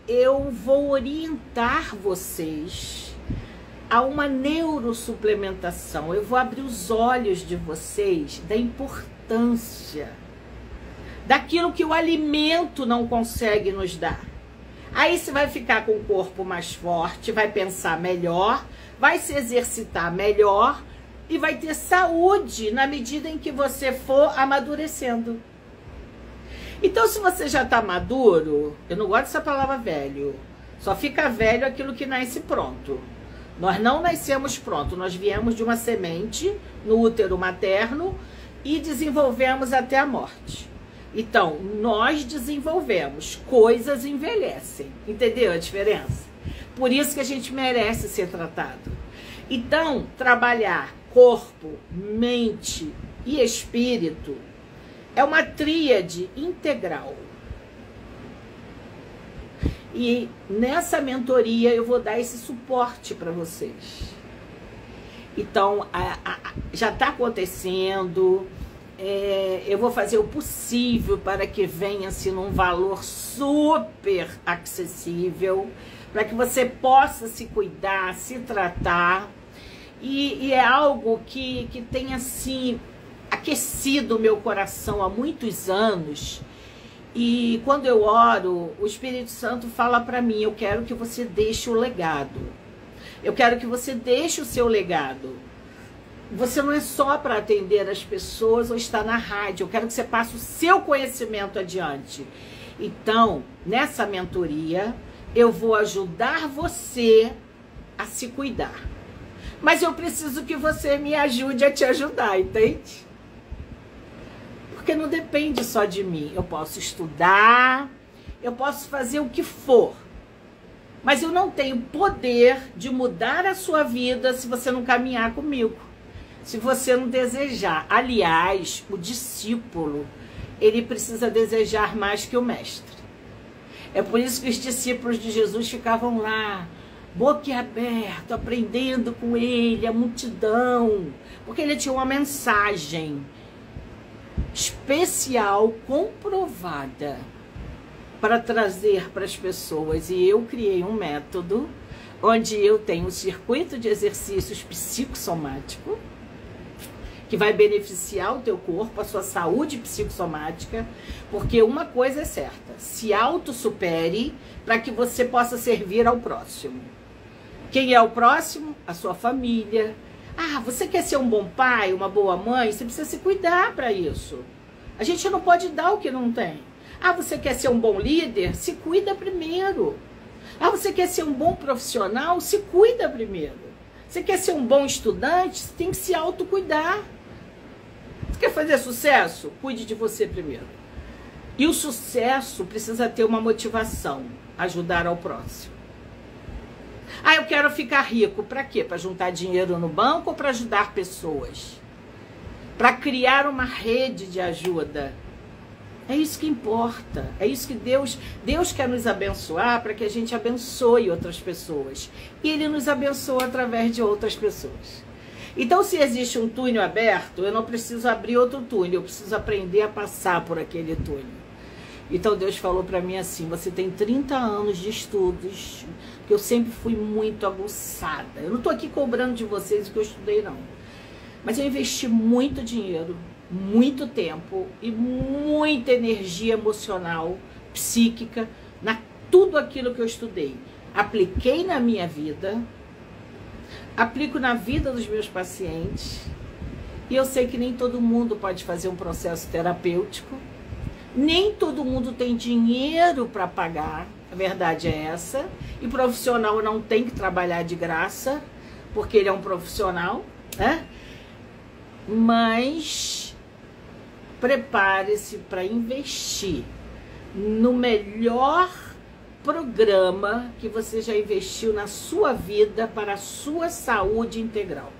eu vou orientar vocês a uma neurosuplementação. Eu vou abrir os olhos de vocês da importância daquilo que o alimento não consegue nos dar. Aí você vai ficar com o corpo mais forte, vai pensar melhor, vai se exercitar melhor e vai ter saúde na medida em que você for amadurecendo. Então, se você já está maduro, eu não gosto dessa palavra velho, só fica velho aquilo que nasce pronto. Nós não nascemos pronto, nós viemos de uma semente no útero materno e desenvolvemos até a morte. Então, nós desenvolvemos, coisas envelhecem, entendeu a diferença? Por isso que a gente merece ser tratado. Então, trabalhar corpo, mente e espírito é uma tríade integral. E nessa mentoria eu vou dar esse suporte para vocês. Então, já está acontecendo. Eu vou fazer o possível para que venha-se num valor super acessível, para que você possa se cuidar, se tratar. E é algo que tem assim aquecido o meu coração há muitos anos. E quando eu oro, o Espírito Santo fala para mim: eu quero que você deixe o legado. Eu quero que você deixe o seu legado. Você não é só para atender as pessoas ou estar na rádio. Eu quero que você passe o seu conhecimento adiante. Então, nessa mentoria, eu vou ajudar você a se cuidar. Mas eu preciso que você me ajude a te ajudar, entende? Porque não depende só de mim. Eu posso estudar, eu posso fazer o que for, mas eu não tenho poder de mudar a sua vida se você não caminhar comigo, se você não desejar. Aliás, o discípulo, ele precisa desejar mais que o mestre. É por isso que os discípulos de Jesus ficavam lá, boquiaberto, aprendendo com ele, a multidão, porque ele tinha uma mensagem especial, comprovada, para trazer para as pessoas. E eu criei um método onde eu tenho um circuito de exercícios psicossomático que vai beneficiar o teu corpo, a sua saúde psicossomática, porque uma coisa é certa: se autossupere para que você possa servir ao próximo. Quem é o próximo? A sua família. Ah, você quer ser um bom pai, uma boa mãe? Você precisa se cuidar para isso. A gente não pode dar o que não tem. Ah, você quer ser um bom líder? Se cuida primeiro. Ah, você quer ser um bom profissional? Se cuida primeiro. Você quer ser um bom estudante? Você tem que se autocuidar. Você quer fazer sucesso? Cuide de você primeiro. E o sucesso precisa ter uma motivação: ajudar ao próximo. Ah, eu quero ficar rico. Para quê? Para juntar dinheiro no banco ou para ajudar pessoas? Para criar uma rede de ajuda. É isso que importa. É isso que Deus quer nos abençoar, para que a gente abençoe outras pessoas. E Ele nos abençoa através de outras pessoas. Então, se existe um túnel aberto, eu não preciso abrir outro túnel. Eu preciso aprender a passar por aquele túnel. Então, Deus falou para mim assim: você tem 30 anos de estudos, que eu sempre fui muito aguçada. Eu não estou aqui cobrando de vocês o que eu estudei, não. Mas eu investi muito dinheiro, muito tempo e muita energia emocional, psíquica, na tudo aquilo que eu estudei. Apliquei na minha vida, aplico na vida dos meus pacientes, e eu sei que nem todo mundo pode fazer um processo terapêutico, nem todo mundo tem dinheiro para pagar, a verdade é essa, e profissional não tem que trabalhar de graça, porque ele é um profissional, né? Mas prepare-se para investir no melhor programa que você já investiu na sua vida para a sua saúde integral.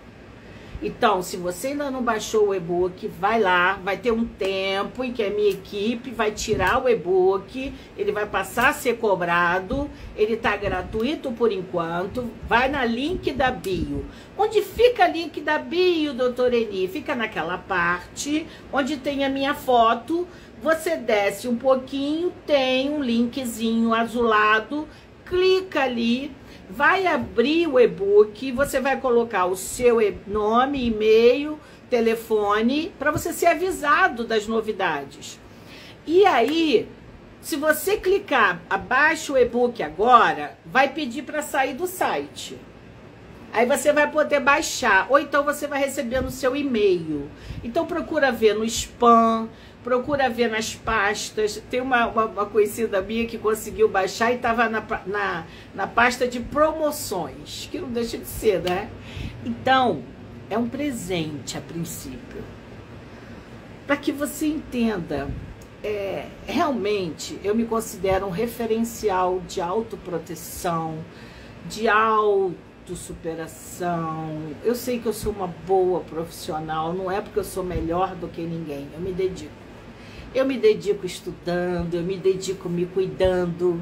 Então, se você ainda não baixou o e-book, vai lá, vai ter um tempo em que a minha equipe vai tirar o e-book, ele vai passar a ser cobrado, ele está gratuito por enquanto. Vai na link da bio. Onde fica o link da bio, doutora Eni? Fica naquela parte onde tem a minha foto. Você desce um pouquinho, tem um linkzinho azulado, clica ali. Vai abrir o e-book, você vai colocar o seu nome, e-mail, telefone, para você ser avisado das novidades. E aí, se você clicar abaixo o e-book agora, vai pedir para sair do site. Aí você vai poder baixar, ou então você vai receber no seu e-mail. Então procura ver no spam, procura ver nas pastas. Tem uma conhecida minha que conseguiu baixar e estava na pasta de promoções, que não deixa de ser, né? Então, é um presente a princípio. Para que você entenda, realmente eu me considero um referencial de autoproteção, de autossuperação. Eu sei que eu sou uma boa profissional, não é porque eu sou melhor do que ninguém, eu me dedico. Eu me dedico estudando, eu me dedico me cuidando.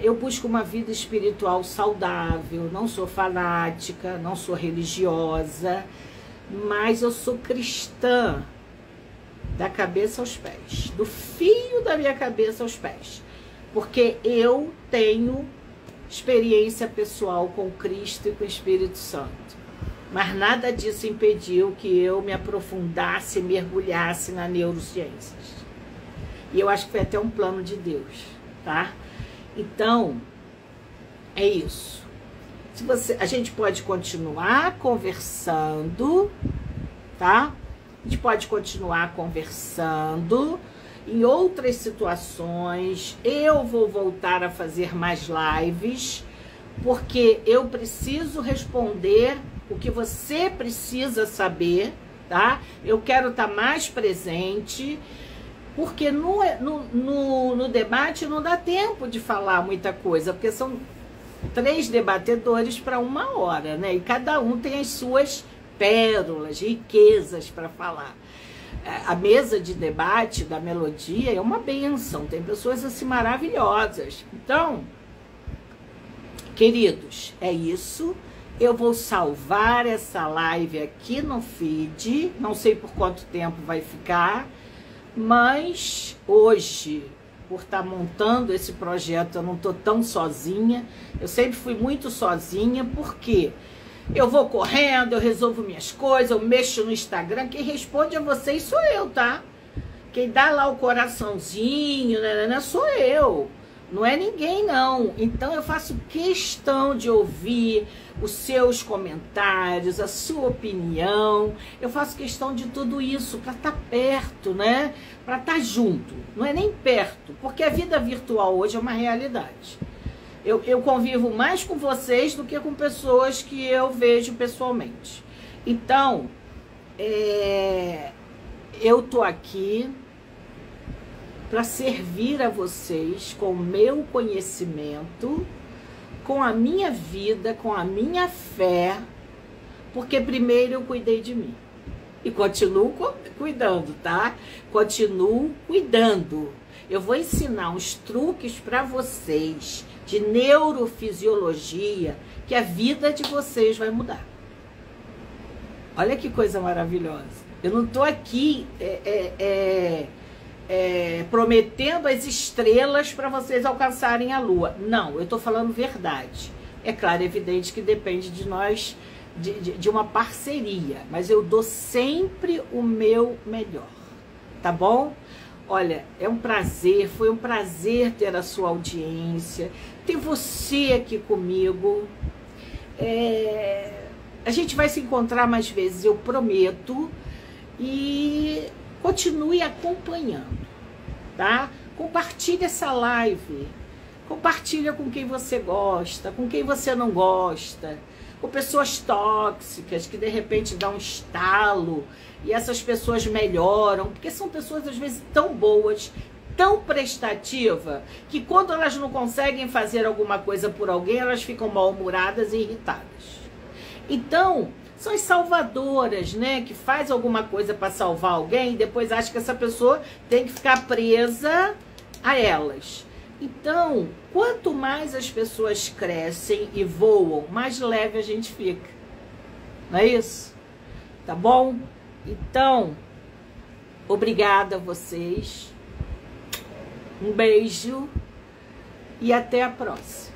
Eu busco uma vida espiritual saudável, não sou fanática, não sou religiosa, mas eu sou cristã da cabeça aos pés, do fio da minha cabeça aos pés, porque eu tenho experiência pessoal com Cristo e com o Espírito Santo. Mas nada disso impediu que eu me aprofundasse, mergulhasse na neurociências. E eu acho que foi até um plano de Deus, tá? Então, é isso. A gente pode continuar conversando, tá? A gente pode continuar conversando em outras situações. Eu vou voltar a fazer mais lives, porque eu preciso responder o que você precisa saber, tá? Eu quero estar mais presente, porque no debate não dá tempo de falar muita coisa, porque são 3 debatedores para 1 hora, né? E cada um tem as suas pérolas, riquezas para falar. A mesa de debate da Melodia é uma bênção, tem pessoas assim maravilhosas. Então, queridos, é isso. Eu vou salvar essa live aqui no feed, não sei por quanto tempo vai ficar, mas hoje, por estar montando esse projeto, eu não estou tão sozinha. Eu sempre fui muito sozinha, porque eu vou correndo, eu resolvo minhas coisas, eu mexo no Instagram. Quem responde a vocês sou eu, tá? Quem dá lá o coraçãozinho, né, sou eu. Não é ninguém, não. Então eu faço questão de ouvir os seus comentários, a sua opinião. Eu faço questão de tudo isso para estar perto, né? Para estar junto. Não é nem perto, porque a vida virtual hoje é uma realidade. Eu convivo mais com vocês do que com pessoas que eu vejo pessoalmente. Então, eu tô aqui para servir a vocês com o meu conhecimento, com a minha vida, com a minha fé, porque primeiro eu cuidei de mim. E continuo cuidando, tá? Continuo cuidando. Eu vou ensinar uns truques para vocês de neurofisiologia, que a vida de vocês vai mudar. Olha que coisa maravilhosa. Eu não tô aqui prometendo as estrelas para vocês alcançarem a lua. Não, eu estou falando verdade. É claro, é evidente que depende de nós, de uma parceria, mas eu dou sempre o meu melhor, tá bom? Olha, é um prazer, foi um prazer ter a sua audiência, ter você aqui comigo. A gente vai se encontrar mais vezes, eu prometo, e continue acompanhando, tá? Compartilhe essa live, compartilha com quem você gosta, com quem você não gosta, com pessoas tóxicas que de repente dão um estalo e essas pessoas melhoram, porque são pessoas às vezes tão boas, tão prestativas, que quando elas não conseguem fazer alguma coisa por alguém, elas ficam mal-humoradas e irritadas. Então, são as salvadoras, né? Que faz alguma coisa para salvar alguém e depois acha que essa pessoa tem que ficar presa a elas. Então, quanto mais as pessoas crescem e voam, mais leve a gente fica. Não é isso? Tá bom? Então, obrigada a vocês. Um beijo e até a próxima.